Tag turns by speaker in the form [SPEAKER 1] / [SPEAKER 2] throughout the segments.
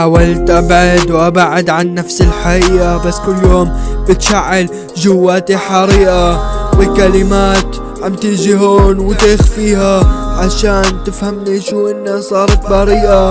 [SPEAKER 1] حاولت ابعد وابعد عن نفس الحقيقة، بس كل يوم بتشعل جواتي حريقة، وكلمات عم تيجي هون وتخفيها عشان تفهمني شو انها صارت بريئة،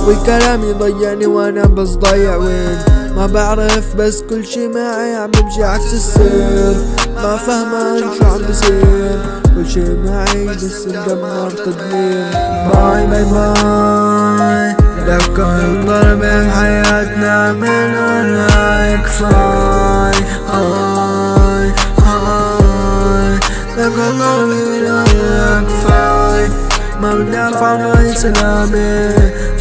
[SPEAKER 1] وكلامي ضيعني وانا بس ضيع وين ما بعرف، بس كل شي معي عم بمشي عكس السير، ما فهمان شو عم بصير، كل شي معي بس مدمر تدمير. باي باي باي لكل ضرب بحياتنا من ولا يكفاي، هاي هاي لكل ضرب من ولا يكفاي، ما بدي ارفع معي سلامي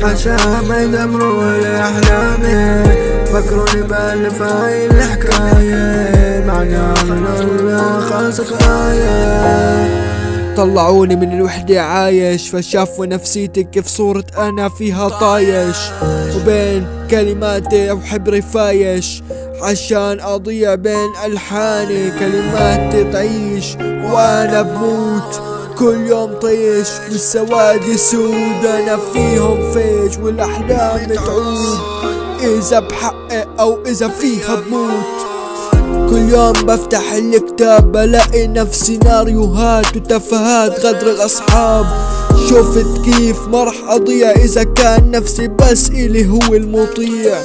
[SPEAKER 1] عشان ما يدمروا لي احلامي، فكروني بألف هاي الحكاية معناها من الله خلص كفاية. طلعوني من الوحدة عايش، فشافوا نفسيتي كيف صورة أنا فيها طايش، وبين كلماتي وحبري فايش عشان أضيع بين ألحاني، كلماتي تعيش وأنا بموت كل يوم طيش، والسواد سود أنا فيهم فيش، والأحلام تعود إذا بحقق أو إذا فيها بموت. كل يوم بفتح الكتاب بلاقي نفس سيناريوهات وتفاهات غدر الأصحاب، شفت كيف ما رح أضيع إذا كان نفسي بس إلي هو المطيع،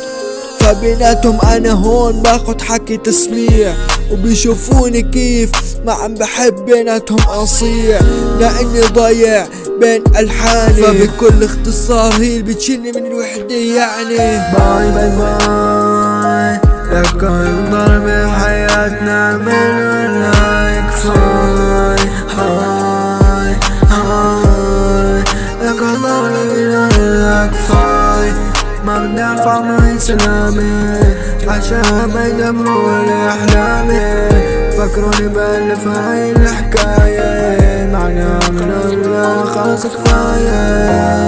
[SPEAKER 1] فبيناتهم أنا هون باخد حكي تسميع، وبيشوفوني كيف ما عم بحب بيناتهم أصيع، لأني ضايع بين ألحاني، فبكل اختصار هي اللي بتشيلني من الوحدة يعني. باي باي باي لكل ضرب بحياتنا من ولا يكفاي، هاي هاي لكل ضرب من ولا يكفاي، ما بدي ارفع معي سلامي عشان ما يدمروا لي احلامي، فكروني بألف هاي الحكاية معناها من الله خلص كفاية.